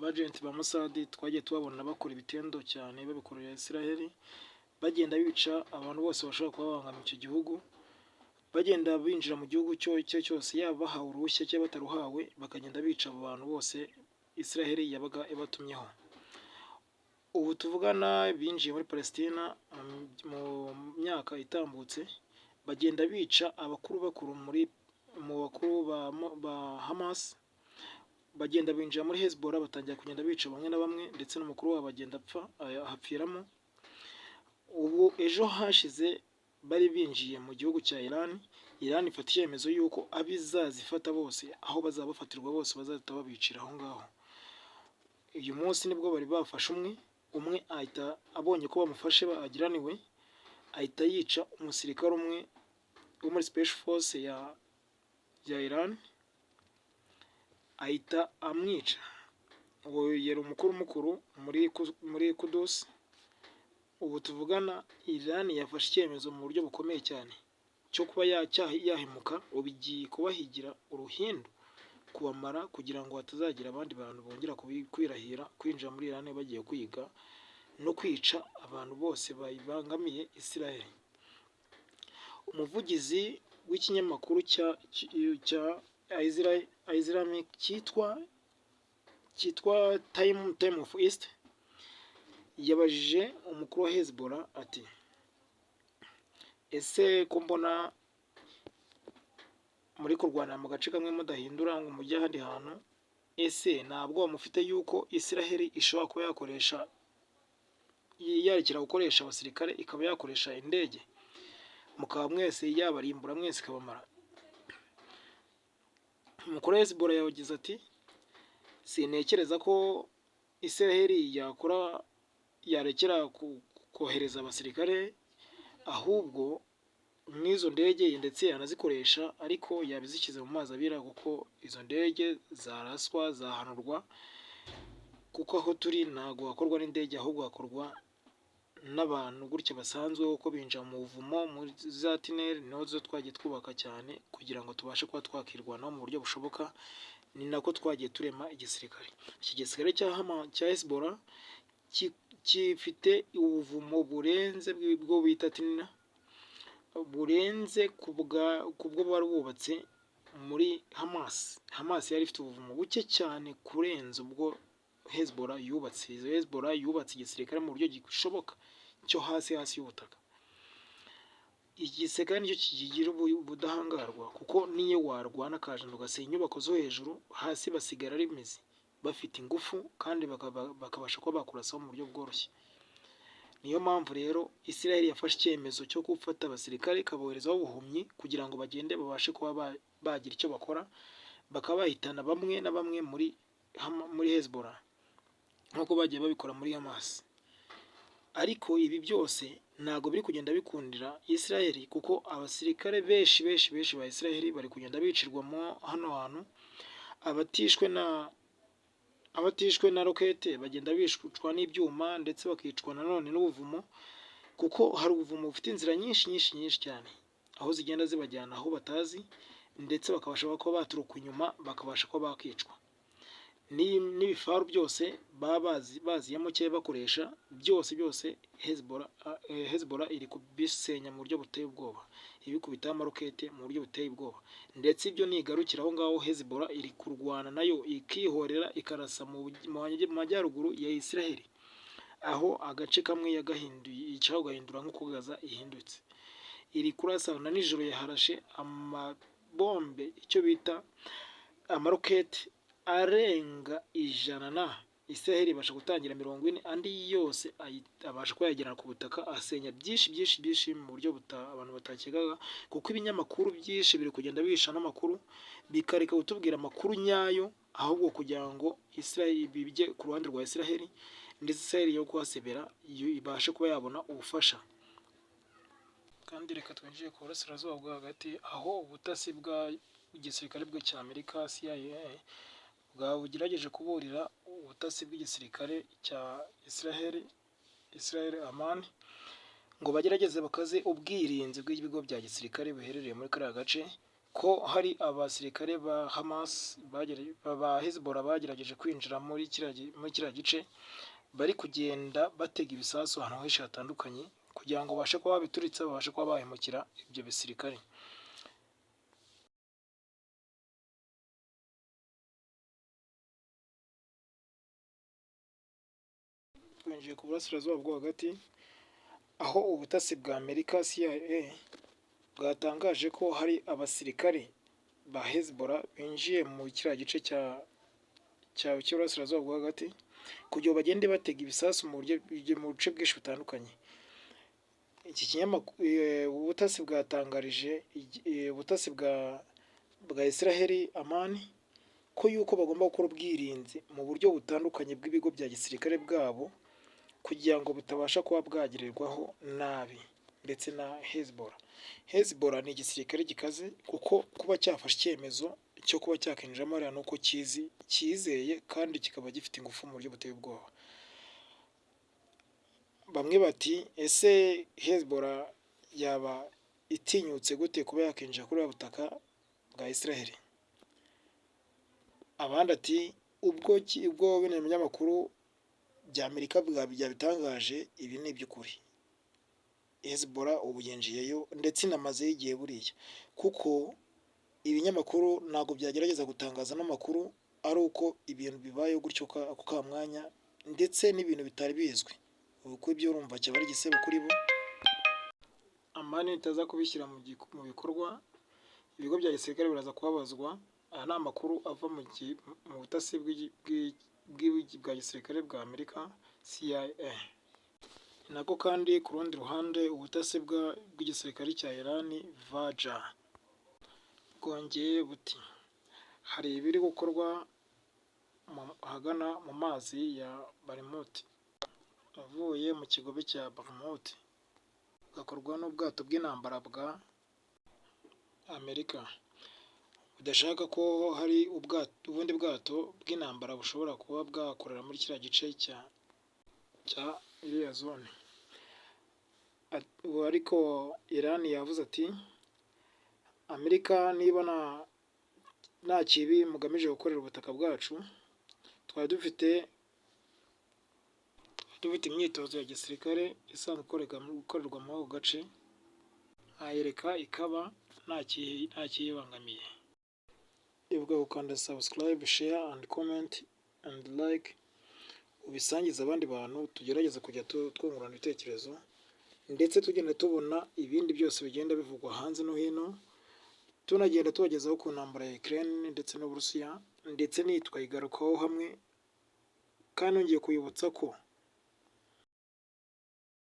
abagenti ba Mossad twagiye tubabona bakora ibitendo cyane babikorera Israel, bagenda bica abantu bose bashobora kuba babangamiye icyo gihugu, bagenda binjira mu gihugu cyose yaba bahawe uruhushya cyangwa bataruhawe, bakagenda bica abo bantu bose Israel yabaga ibatumyeho. Ubu tuvugana binjiye muri Palestina mu myaka itambutse, bagenda bica abakuru mu bakuru ba Hamas, bagenda binjira muri Hezbollah, batangira kugenda bica bamwe na bamwe, ndetse n'umukuru wabo agenda ahapfiramo. Ubu ejo hashize bari binjiye mu gihugu cya Iran ifata icyemezo yuko abizazifata bose aho bazaba bafatirwa bose bazahita babicira aho ngaho. Uyu munsi nibwo bari bafashe umwe ahita abonye ko bamufashe agiraniwe, ahita yica umusirikare umwe wo muri Special Force ya Iran, ahita amwica. Uwo yari umukuru muri Kudus. Ubu tuvugana Iran yafashe icyemezo mu buryo bukomeye cyane cyo kuba yahemuka, ubigiye kubahigira uruhindu, kubamara kugira ngo hatazagira abandi bantu bongera kwirahira kwinjira muri Iran bagiye kwiga no kwica abantu bose bayibangamiye Israel. Umuvugizi w'ikinyamakuru cya Islamic cyitwa Time of East yabajije umukuru wa Hezbollah ati, ese ko mbona muri kurwana mu gace kamwe mudahindura ngo mujye ahandi hantu, ese ntabwo mufite yuko Israel ishobora kuba yarekera gukoresha abasirikare ikaba yakoresha indege, mukaba mwese yabarimbura mwese ikabamara? Umukuru wa Hezbollah yagize ati, sintekereza ko Israel yarekera kohereza abasirikare, ahubwo n'izo ndege ndetse yanazikoresha, ariko yabizishyize mu mazi abira, kuko izo ndege zaraswa zahanurwa, kuko aho turi ntago hakorwa n'indege, ahubwo hakorwa n'abantu gutya basanzwe, uko binjira mu buvumo muri za tineri, niho zo twagiye twubaka cyane kugira ngo tubashe kuba twakirwanaho mu buryo bushoboka. Ni nako twagiye turema igisirikare. Iki gisirikare cya Hezbollah gifite ubuvumo burenze bwo bita tinina, burenze kubwo bari bubatse muri Hamas yari ifite ubuvumo buke cyane kurenza ubwo Hezbollah yubatse. Hezbollah yubatse igisirikare mu buryo gishoboka cyo hasi y'ubutaka. Igisirikare nicyo kigira ubudahangarwa, kuko niyo warwana akajana ugasenya inyubako zo hejuru, hasi basigara ari imizi, bafite ingufu kandi bakabasha kuba bakurasaho mu buryo bworoshye. Niyo mpamvu rero Israel yafashe icyemezo cyo gufata abasirikare ikaboherezaho ubuhumyi kugira ngo bagende babashe kuba bagira icyo bakora, bakaba bahitana bamwe na bamwe muri Hezbollah nk'uko bagiye babikora muri Hamas. Ariko ibi byose ntabwo biri kugenda bikundira Israel, kuko abasirikare benshi ba Israel bari kugenda bicirwamo hano hantu, abatishwe na rokete bagenda bicwa n'ibyuma, ndetse bakicwa nanone n'ubuvumo, kuko hari ubuvumo bufite inzira nyinshi cyane, aho zigenda zibajyana aho batazi, ndetse bakabasha kuba baturuka inyuma bakabasha kuba bakicwa. N'ibifaru byose baba baziyemo cyangwa bakoresha byose Hezbollah iri kubisenya mu buryo buteye ubwoba, ibikubitaho amarokete mu buryo buteye ubwoba. Ndetse ibyo nigarukira aho ngaho, Hezbollah iri kurwana nayo ikihorera ikarasa mu majyaruguru ya Israel, aho agace kamwe gahindura nk'uko Gaza ihindutse. Iri kurasa na nijoro yaharashe amabombe, icyo bita amarokete arenga 100. Israel ibasha gutangira 40, andi yose abasha kuyagera ku butaka, asenya byinshi mu buryo abantu batakekaga, kuko ibinyamakuru byinshi biri kugenda bihisha n'amakuru, bikareka kutubwira amakuru nyayo, ahubwo kugira ngo Israel bijye ku ruhande rwa Israel, ndetse Israel yo kuhasebera ibashe kuba yabona ubufasha. Kandi reka twinjiye ku burasirazuba bwo hagati, aho ubutasi bwa igisirikare cya Amerika CIA bugerageje kuburira ubutasi bw'igisirikare cya Israel Amani ngo bagerageze bakaze ubwirinzi bw'ibigo bya gisirikare biherereye muri kariya gace, ko hari abasirikare ba Hamas ba Hezbollah bagerageje kwinjira muri kiriya gice, bari kugenda batega ibisasu ahantu henshi hatandukanye kugira ngo babashe kuba babituritsa, babashe kuba bahemukira ibyo bisirikare. Twinjiye ku burasirazuba bwo hagati, aho ubutasi bwa Amerika CIA bwatangaje ko hari abasirikare ba Hezbollah binjiye mu kiriya gice cy'uburasirazuba bwo hagati kugira ngo bagende batega ibisasu mu buce bwinshi butandukanye. Iki kinyamakuru ubutasi bwatangarije ubutasi bwa Israel Amani ko yuko bagomba gukora ubwirinzi mu buryo butandukanye bw'ibigo bya gisirikare bwabo kugira ngo butabasha kuba bwagirirwaho nabi, ndetse na Hezbollah. Hezbollah ni igisirikare gikaze kuko kuba cyafashe icyemezo cyo kuba cyakinjiramo hariya nuko cyizeye kandi kikaba gifite ingufu mu buryo buteye ubwoba. Bamwe bati ese Hezbollah yaba itinyutse gute kuba yakinjira kuri ubu butaka bwa Israel? Abandi ati ubwo bino binyamakuru bya Amerika byabitangaje, ibi ni iby'ukuri. Hezbollah ubu yinjiyeyo ndetse inamazeyo igihe buriya, kuko ibinyamakuru ntabwo byagerageza gutangaza n'amakuru ari uko ibintu bibayeho gutyo ako ka mwanya, ndetse n'ibintu bitari bizwi. Uko ibyo urumva cyaba ari igisebo kuri bo. Amani itaza kubishyira mu bikorwa, ibigo bya gisirikare biraza kubabazwa. Aya ni amakuru ava mu butasi bwa gisirikare bwa Amerika CIA. Nako kandi ku rundi ruhande ubutasi bw'igisirikare cya Iran Vaja bwongeye buti hari ibiri gukorwa ahagana mu mazi ya Bakhmut avuye mu kigobe cya Bakhmut, gakorwa n'ubwato bw'intambara bwa Amerika budashaka ko hari ubundi bwato bw'intambara bushobora kuba bwakorera muri kiriya gice cya iriya zone. Ariko Iran yavuze ati Amerika niba nta kibi mugamije gukorera ubutaka bwacu, twari dufite imyitozo ya gisirikare isanzwe gukorerwa muri ako gace, ayireka ikaba nta kiyibangamiye. Ivuga gukanda subscribe, share and comment and like, ubisangiza abandi bantu, tugerageza kujya twungurana ibitekerezo, ndetse tugenda tubona ibindi byose bigenda bivugwa hanze no hino, tunagenda tubagezaho ku ntambara ya Ukraine ndetse n'Uburusiya, ndetse twayigarukaho hamwe. Kandi nongeye kwibutsa ko